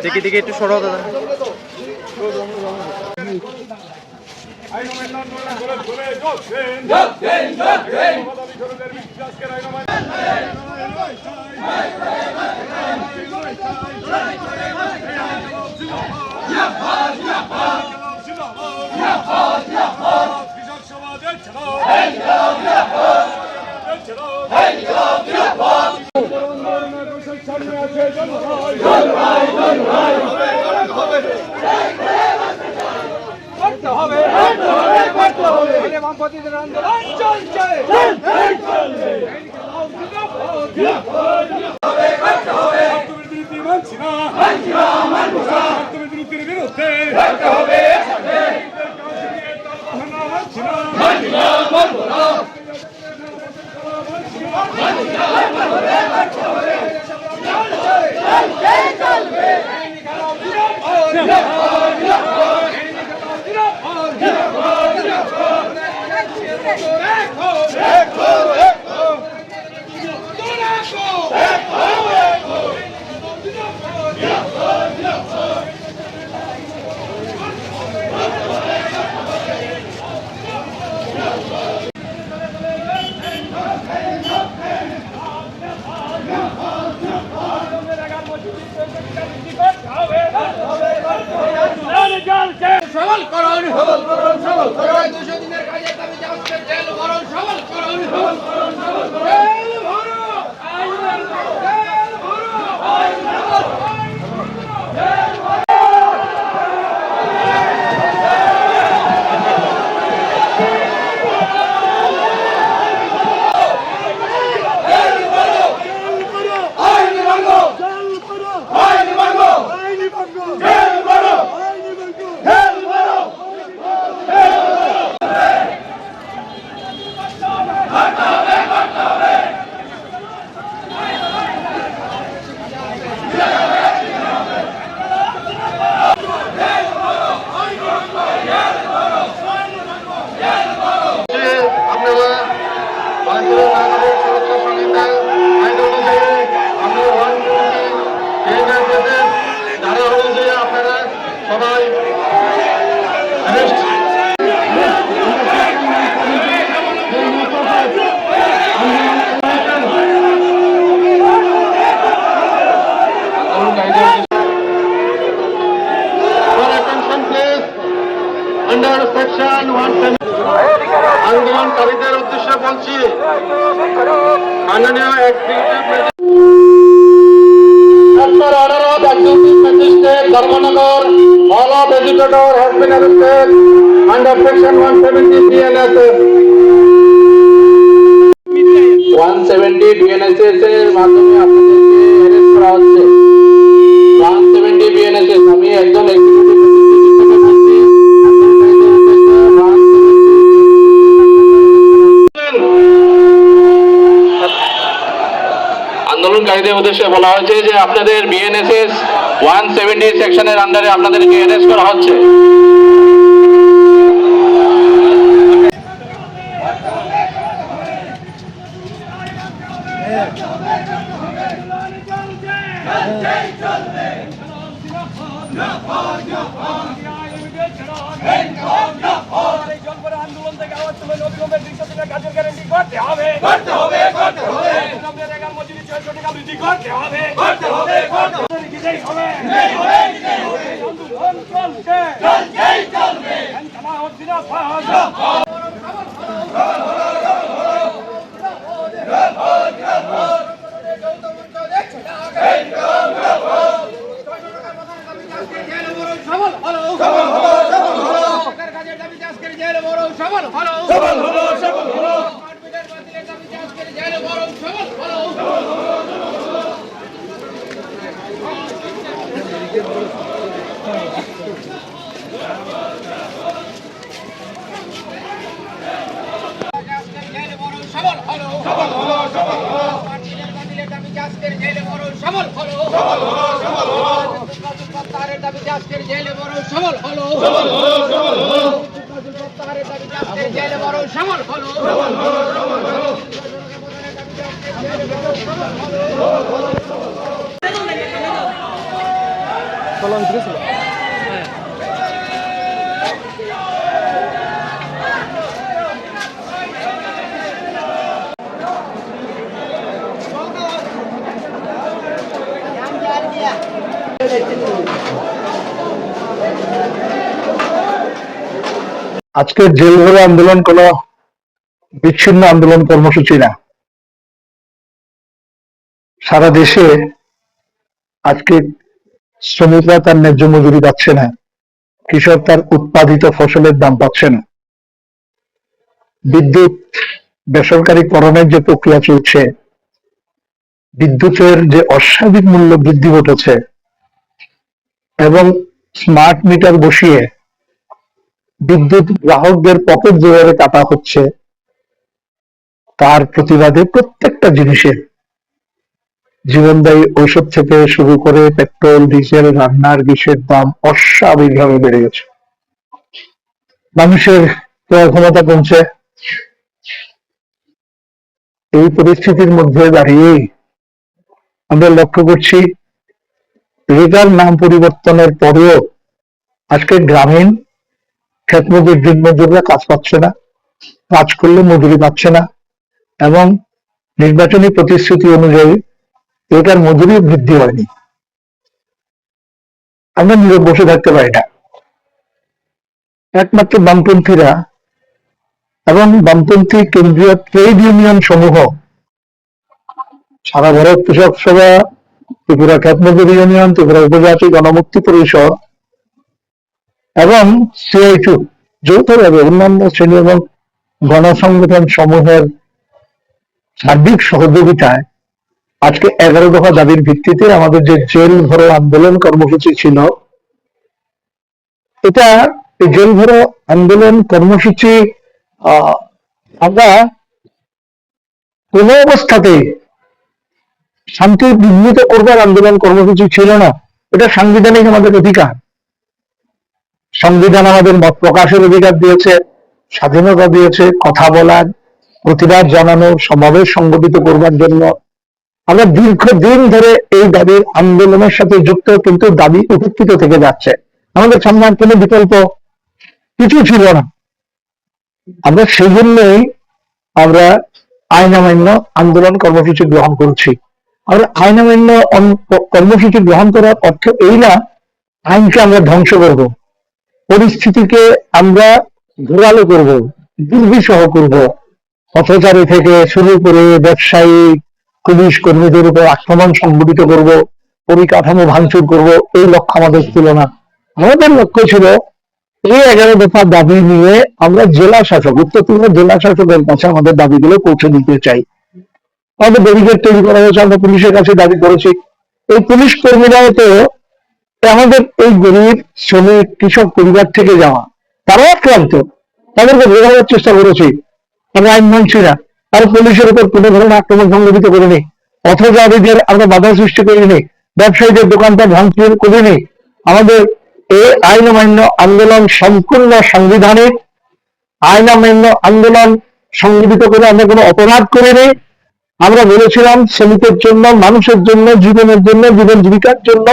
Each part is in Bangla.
দেখি দেখি একটু সরো দাদা। আন্দোলনকারীদের উদ্দেশ্যে বলছি, মাননীয় order of executive magistrate Dharmanagar, all of educator has been arrested under section 170 BNSS. 170 BNSS এর মাধ্যমে আপনাদেরকে অ্যারেস্ট করা হচ্ছে। 170 BNSS আমি একজন আন্দোলনকারীদের উদ্দেশ্যে বলা হয়েছে যে আপনাদের বিএনএসএস 170 সেকশনের আন্ডারে আপনাদেরকে অ্যারেস্ট করা হচ্ছে। আন্দোলন থেকে আওয়াজ তুলে নবীনের 200 দিনের কাজের গ্যারান্টি করতে হবে। মজুরি 600 টাকা বৃদ্ধি করতে হবে। আজকের জেল ভরে আন্দোলন কোন বিচ্ছিন্ন আন্দোলন কর্মসূচি না। সারা দেশে আজকে শ্রমিকরা তার ন্যায্য মজুরি পাচ্ছে না, কৃষক তার উৎপাদিত ফসলের দাম পাচ্ছে না, বিদ্যুৎ বেসরকারীকরণের যে প্রক্রিয়া চলছে, বিদ্যুতের যে অস্বাভাবিক মূল্য বৃদ্ধি ঘটেছে এবং স্মার্ট মিটার বসিয়ে বিদ্যুৎ গ্রাহকদের পকেট যেভাবে কাটা হচ্ছে, তার প্রতিবাদে প্রত্যেকটা জিনিসের জীবনদায়ী ঔষধ থেকে শুরু করে পেট্রোল, ডিজেল, রান্নার গ্যাসের দাম অস্বাভাবিকভাবে বেড়ে গেছে। মানুষের ক্রয় ক্ষমতা কমছে। এই পরিস্থিতির মধ্যে দাঁড়িয়ে আমরা লক্ষ্য করছি রেগার নাম পরিবর্তনের পরেও আজকে গ্রামীণ ক্ষেতমজুর, দিনমজুররা কাজ পাচ্ছে না, কাজ করলে মজুরি পাচ্ছে না এবং নির্বাচনী প্রতিশ্রুতি অনুযায়ী এটার মজুরি বৃদ্ধি হয়নি। আমরা নীরব বসে থাকতে পারি না। একমাত্র বামপন্থীরা এবং বামপন্থী কেন্দ্রীয় ট্রেড ইউনিয়ন সমূহ, সারা ভারত কৃষক সভা, ত্রিপুরা ক্ষেতমজুর ইউনিয়ন, ত্রিপুরা উপজাতি গণমুক্তি পরিষদ এবং সিআইটু যৌথভাবে অন্যান্য শ্রেণী এবং গণসংগঠন সমূহের সার্বিক সহযোগিতায় আজকে 11 দফা দাবির ভিত্তিতে আমাদের যে জেল ভরো আন্দোলন কর্মসূচি ছিল, এটা জেল ভরো আন্দোলন কর্মসূচি আমরা কোন অবস্থাতে শান্তি বিঘ্নিত করবার আন্দোলন কর্মসূচি ছিল না। এটা সাংবিধানিক আমাদের অধিকার। সংবিধান আমাদের মত প্রকাশের অধিকার দিয়েছে, স্বাধীনতা দিয়েছে, কথা বলার, প্রতিবাদ জানানোর, সমাবেশ সংগঠিত করবার জন্য। আমরা দীর্ঘদিন ধরে এই দাবির আন্দোলনের সাথে যুক্ত, কিন্তু দাবি উপেক্ষিত থেকে যাচ্ছে। আমাদের সামনে আর কোনো বিকল্প কিছু ছিল না। আমরা সেই জন্যই আমরা আইন অমান্য আন্দোলন কর্মসূচি গ্রহণ করছি। আমরা আইন অমান্য কর্মসূচি গ্রহণ করার অর্থ এই না আইনকে আমরা ধ্বংস করব, পরিস্থিতিকে আমরা ঘোরালো করব, দুর্বিষহ করব, পথচারী থেকে শুরু করে ব্যবসায়ী, পুলিশ কর্মীদের উপর আক্রমণ সংঘটিত করব, পরিকাঠামো ভাঙচুর করব। এই লক্ষ্য আমাদের ছিল না। আমাদের লক্ষ্য ছিল এই 11 দফা দাবি নিয়ে আমরা জেলা শাসক, উত্তর ত্রিপুরা জেলা শাসকের কাছে আমাদের দাবিগুলো পৌঁছে দিতে চাই। আমাদের ব্যারিকেড তৈরি করা হয়েছে, আমরা পুলিশের কাছে দাবি করেছি। এই পুলিশ কর্মীরাও তো আমাদের এই গরিব শ্রমিক কৃষক পরিবার থেকে যাওয়া, তারাও আক্রান্ত, তাদেরকে বোঝানোর চেষ্টা করেছি। আমরা আইন মানছি না, আর পুলিশের উপর কোনো ধরনের আক্রমণ সংঘটিত করিনি, অথচারীদের আমরা বাধা সৃষ্টি করিনি, ব্যবসায়ীদের দোকানপাট ভাঙচুর করিনি। আমাদের এই আইন অমান্য আন্দোলন সম্পূর্ণ সাংবিধানিক। আইন অমান্য আন্দোলন সংগঠিত করে আমরা কোনো অপরাধ করিনি। আমরা বলেছিলাম শ্রমিকের জন্য, মানুষের জন্য, জীবনের জন্য, জীবন জীবিকার জন্য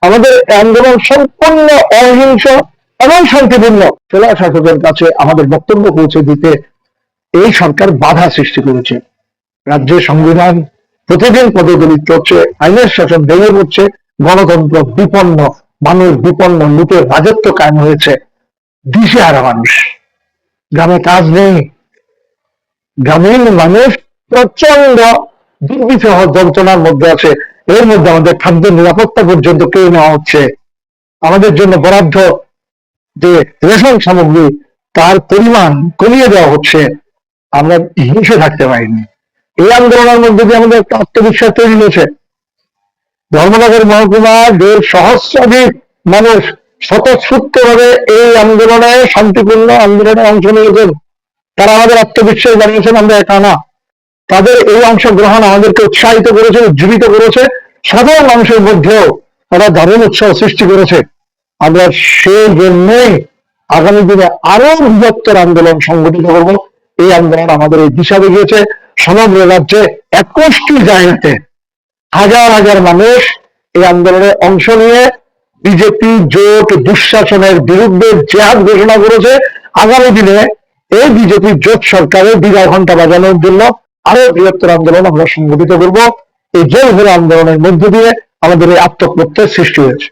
আমাদের আন্দোলন সম্পূর্ণ অহিংস এবং শান্তিপূর্ণ। জেলা শাসকের কাছে আমাদের বক্তব্য পৌঁছে দিতে এই সরকার বাধা সৃষ্টি করেছে। রাজ্যের সংবিধান প্রতিদিন পদদলিত হচ্ছে, আইনের শাসন ভেঙে পড়ছে, গণতন্ত্র বিপন্ন, মানুষ বিপন্ন, লুটের রাজত্ব কায়েম হয়েছে। দিশেহারা মানুষ, গ্রামে কাজ নেই, গ্রামীণ মানুষ প্রচন্ড দুর্বিষহ যন্ত্রণার মধ্যে আছে। এর মধ্যে আমাদের খাদ্য নিরাপত্তা পর্যন্ত কেড়ে নেওয়া হচ্ছে। আমাদের জন্য বরাদ্দ যে রেশন সামগ্রী, তার পরিমাণ কমিয়ে দেওয়া হচ্ছে। আমরা হিংসে থাকতে পারিনি। এই আন্দোলনের মধ্যে দিয়ে আমাদের একটা আত্মবিশ্বাস তৈরি হয়েছে। ধর্মনগর মহকুমার 1.5 সহস্রাধিক মানুষ স্বতঃস্ফূর্তভাবে এই আন্দোলনে, শান্তিপূর্ণ আন্দোলনে অংশ নিয়েছেন। তারা আমাদের আত্মবিশ্বাস জানিয়েছেন আমরা একা না। তাদের এই অংশগ্রহণ আমাদেরকে উৎসাহিত করেছে, উজ্জীবিত করেছে। সাধারণ মানুষের মধ্যেও তারা দারুণ উৎসাহ সৃষ্টি করেছে। আমরা সেই জন্যই আগামী দিনে আরো বৃহত্তর আন্দোলন সংগঠিত করব। এই আন্দোলন আমাদের এই দিশা দেখিয়েছে। সমগ্র রাজ্যে 21টি জায়গাতে হাজার হাজার মানুষ এই আন্দোলনে অংশ নিয়ে বিজেপি জোট দুঃশাসনের বিরুদ্ধে জেহাদ ঘোষণা করেছে। আগামী দিনে এই বিজেপি জোট সরকারের বিদায় ঘণ্টা বাজানোর জন্য আরো বৃহত্তর আন্দোলন আমরা সংগঠিত করব। এই জয় আন্দোলনের মধ্য দিয়ে আমাদের এই আত্মপ্রত্যয়ের সৃষ্টি হয়েছে।